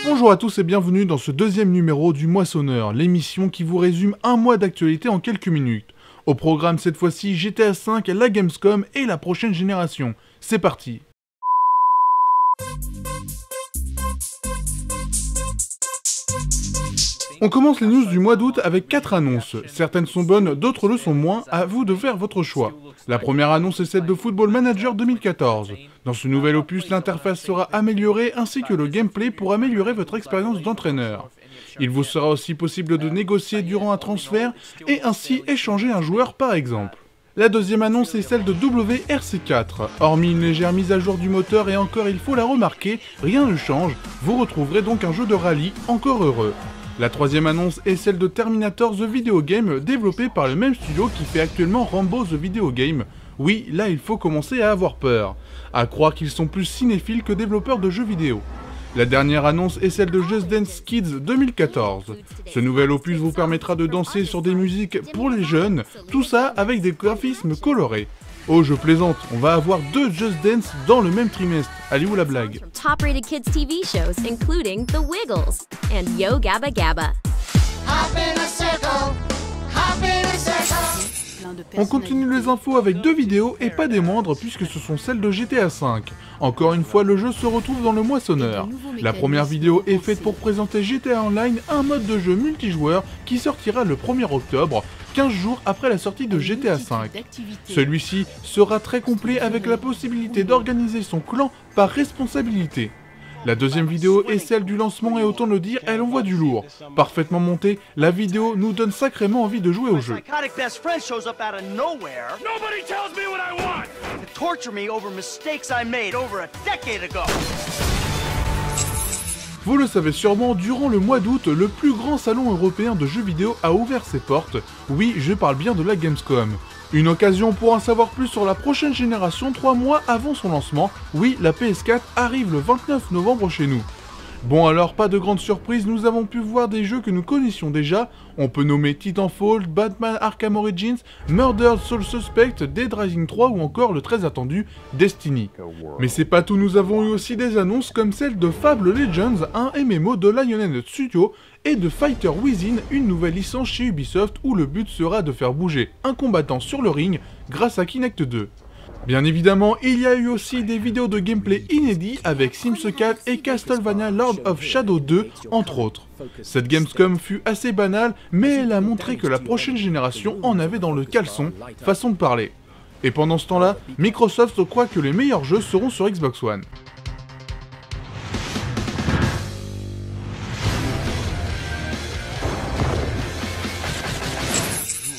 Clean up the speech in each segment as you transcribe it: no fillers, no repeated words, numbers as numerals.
Bonjour à tous et bienvenue dans ce deuxième numéro du Moissonneur, l'émission qui vous résume un mois d'actualité en quelques minutes. Au programme cette fois-ci GTA V, la Gamescom et la prochaine génération. C'est parti. On commence les news du mois d'août avec 4 annonces. Certaines sont bonnes, d'autres le sont moins, à vous de faire votre choix. La première annonce est celle de Football Manager 2014. Dans ce nouvel opus, l'interface sera améliorée ainsi que le gameplay pour améliorer votre expérience d'entraîneur. Il vous sera aussi possible de négocier durant un transfert et ainsi échanger un joueur par exemple. La deuxième annonce est celle de WRC4. Hormis une légère mise à jour du moteur et encore il faut la remarquer, rien ne change, vous retrouverez donc un jeu de rallye encore heureux. La troisième annonce est celle de Terminator The Video Game, développé par le même studio qui fait actuellement Rambo The Video Game. Oui, là il faut commencer à avoir peur. À croire qu'ils sont plus cinéphiles que développeurs de jeux vidéo. La dernière annonce est celle de Just Dance Kids 2014. Ce nouvel opus vous permettra de danser sur des musiques pour les jeunes, tout ça avec des graphismes colorés. Oh, je plaisante, on va avoir 2 Just Dance dans le même trimestre. Allez où la blague? Top-rated kids TV shows including The Wiggles and Yo Gabba Gabba. Hop in a circle, hop in a circle. On continue les infos avec 2 vidéos et pas des moindres puisque ce sont celles de GTA V. Encore une fois, le jeu se retrouve dans le moissonneur. La première vidéo est faite pour présenter GTA Online, un mode de jeu multijoueur qui sortira le 1er octobre, 15 jours après la sortie de GTA V. Celui-ci sera très complet avec la possibilité d'organiser son clan par responsabilité. La deuxième vidéo est celle du lancement et autant le dire, elle envoie du lourd. Parfaitement montée, la vidéo nous donne sacrément envie de jouer au jeu. Vous le savez sûrement, durant le mois d'août, le plus grand salon européen de jeux vidéo a ouvert ses portes. Oui, je parle bien de la Gamescom. Une occasion pour en savoir plus sur la prochaine génération 3 mois avant son lancement. Oui, la PS4 arrive le 29 novembre chez nous. Bon alors, pas de grande surprise, nous avons pu voir des jeux que nous connaissions déjà. On peut nommer Titanfall, Batman Arkham Origins, Murder Soul Suspect, Dead Rising 3 ou encore le très attendu Destiny. Mais c'est pas tout, nous avons eu aussi des annonces comme celle de Fable Legends, un MMO de Lionhead Studio, et de Fighter Within, une nouvelle licence chez Ubisoft où le but sera de faire bouger un combattant sur le ring grâce à Kinect 2. Bien évidemment, il y a eu aussi des vidéos de gameplay inédits avec Sims 4 et Castlevania Lord of Shadow 2, entre autres. Cette Gamescom fut assez banale, mais elle a montré que la prochaine génération en avait dans le caleçon, façon de parler. Et pendant ce temps-là, Microsoft croit que les meilleurs jeux seront sur Xbox One.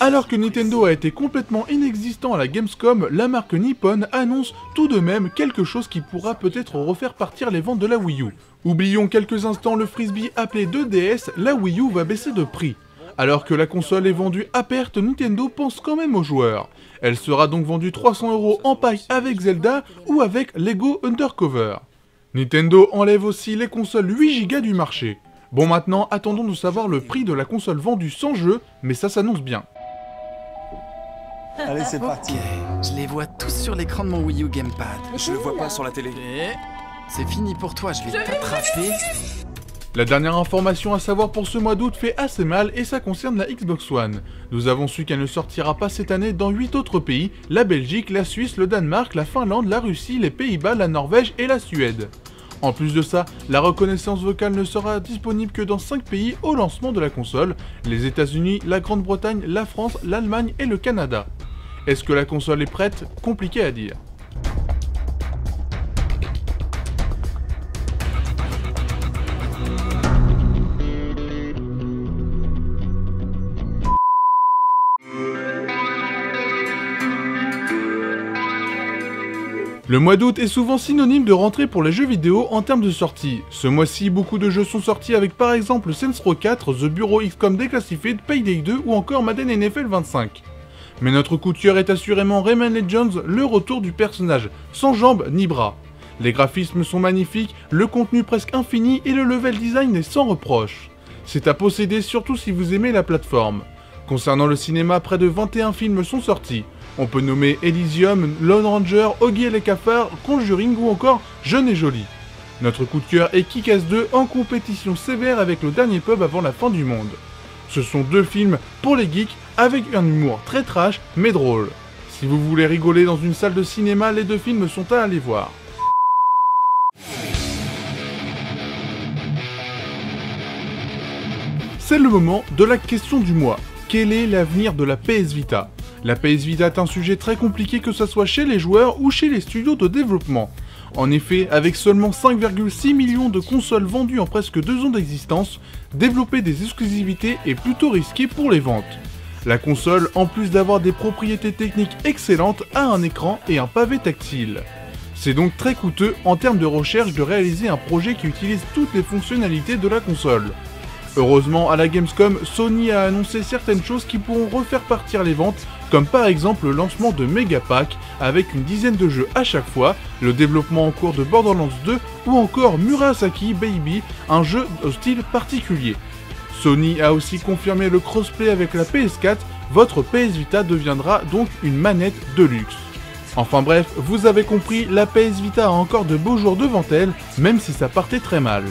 Alors que Nintendo a été complètement inexistant à la Gamescom, la marque Nippon annonce tout de même quelque chose qui pourra peut-être refaire partir les ventes de la Wii U. Oublions quelques instants le frisbee appelé 2DS, la Wii U va baisser de prix. Alors que la console est vendue à perte, Nintendo pense quand même aux joueurs. Elle sera donc vendue 300 € en pack avec Zelda ou avec Lego Undercover. Nintendo enlève aussi les consoles 8 Go du marché. Bon maintenant, attendons de savoir le prix de la console vendue sans jeu, mais ça s'annonce bien. Allez, c'est parti. Ok, je les vois tous sur l'écran de mon Wii U Gamepad. Je le vois pas sur la télé. Ok, c'est fini pour toi, je vais t'attraper. La dernière information à savoir pour ce mois d'août fait assez mal et ça concerne la Xbox One. Nous avons su qu'elle ne sortira pas cette année dans 8 autres pays, la Belgique, la Suisse, le Danemark, la Finlande, la Russie, les Pays-Bas, la Norvège et la Suède. En plus de ça, la reconnaissance vocale ne sera disponible que dans 5 pays au lancement de la console, les États-Unis, la Grande-Bretagne, la France, l'Allemagne et le Canada. Est-ce que la console est prête? Compliqué à dire. Le mois d'août est souvent synonyme de rentrée pour les jeux vidéo en termes de sortie. Ce mois-ci, beaucoup de jeux sont sortis avec par exemple Saints Row 4, The Bureau XCOM Declassified, Payday 2 ou encore Madden NFL 25. Mais notre coup de cœur est assurément Rayman Legends, le retour du personnage, sans jambes ni bras. Les graphismes sont magnifiques, le contenu presque infini et le level design est sans reproche. C'est à posséder surtout si vous aimez la plateforme. Concernant le cinéma, près de 21 films sont sortis. On peut nommer Elysium, Lone Ranger, Oggy et les cafards, Conjuring ou encore Jeune et Jolie. Notre coup de cœur est Kick-Ass 2 en compétition sévère avec le dernier pub avant la fin du monde. Ce sont 2 films pour les geeks avec un humour très trash mais drôle. Si vous voulez rigoler dans une salle de cinéma, les 2 films sont à aller voir. C'est le moment de la question du mois. Quel est l'avenir de la PS Vita? La PS Vita est un sujet très compliqué que ce soit chez les joueurs ou chez les studios de développement. En effet, avec seulement 5,6 millions de consoles vendues en presque 2 ans d'existence, développer des exclusivités est plutôt risqué pour les ventes. La console, en plus d'avoir des propriétés techniques excellentes, a un écran et un pavé tactile. C'est donc très coûteux en termes de recherche de réaliser un projet qui utilise toutes les fonctionnalités de la console. Heureusement, à la Gamescom, Sony a annoncé certaines choses qui pourront refaire partir les ventes, comme par exemple le lancement de Megapack avec une dizaine de jeux à chaque fois, le développement en cours de Borderlands 2 ou encore Murasaki Baby, un jeu au style particulier. Sony a aussi confirmé le crossplay avec la PS4, votre PS Vita deviendra donc une manette de luxe. Enfin bref, vous avez compris, la PS Vita a encore de beaux jours devant elle, même si ça partait très mal.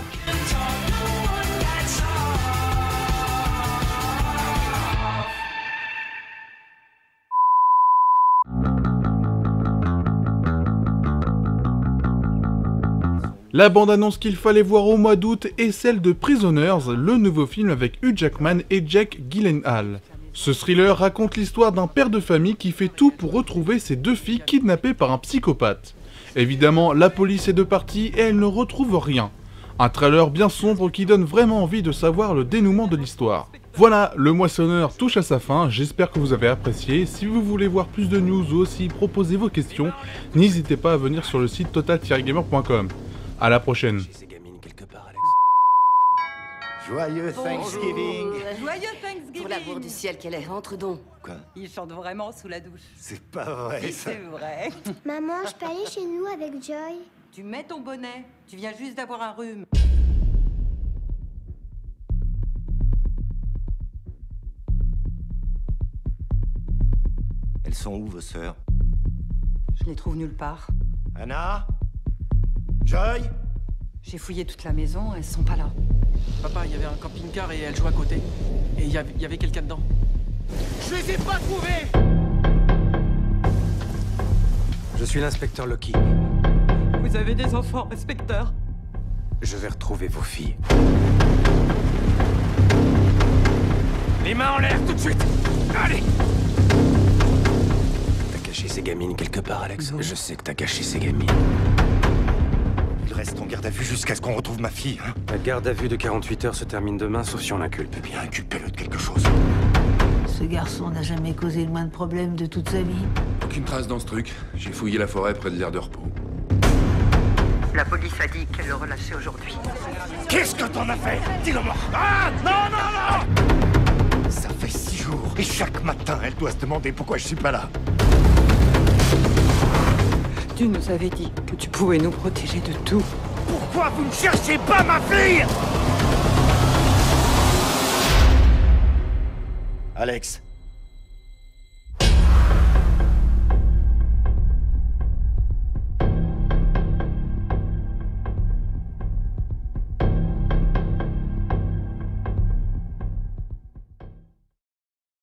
La bande-annonce qu'il fallait voir au mois d'août est celle de Prisoners, le nouveau film avec Hugh Jackman et Jake Gyllenhaal. Ce thriller raconte l'histoire d'un père de famille qui fait tout pour retrouver ses 2 filles kidnappées par un psychopathe. Évidemment, la police est de partie et elle ne retrouve rien. Un trailer bien sombre qui donne vraiment envie de savoir le dénouement de l'histoire. Voilà, le moissonneur touche à sa fin, j'espère que vous avez apprécié. Si vous voulez voir plus de news ou aussi proposer vos questions, n'hésitez pas à venir sur le site total-gamer.com. À la prochaine. Joyeux Thanksgiving. Joyeux Thanksgiving. Pour l'amour du ciel qu'elle est, entre donc. Quoi? Il chante vraiment sous la douche. C'est pas vrai ça. C'est vrai. Maman, je peux aller chez nous avec Joy? Tu mets ton bonnet. Tu viens juste d'avoir un rhume. Elles sont où vos sœurs? Je les trouve nulle part. Anna? Joy? J'ai fouillé toute la maison, elles sont pas là. Papa, il y avait un camping-car et elle jouait à côté. Et il y avait quelqu'un dedans. Je les ai pas trouvées! Je suis l'inspecteur Loki. Vous avez des enfants, inspecteur? Je vais retrouver vos filles. Les mains en l'air tout de suite! Allez! T'as caché ces gamines quelque part, Alex? Je sais que t'as caché ces gamines. Il reste en garde à vue jusqu'à ce qu'on retrouve ma fille, hein? La garde à vue de 48 heures se termine demain, sauf si on l'inculpe. Eh bien, inculpez-le de quelque chose. Ce garçon n'a jamais causé le moins de problèmes de toute sa vie. Aucune trace dans ce truc. J'ai fouillé la forêt près de l'aire de repos. La police a dit qu'elle le relâchait aujourd'hui. Qu'est-ce que t'en as fait? Dis-le-moi! Ah! Non, non, non! Ça fait 6 jours, et chaque matin, elle doit se demander pourquoi je suis pas là. Tu nous avais dit que tu pouvais nous protéger de tout. Pourquoi vous ne cherchez pas ma fille? Alex,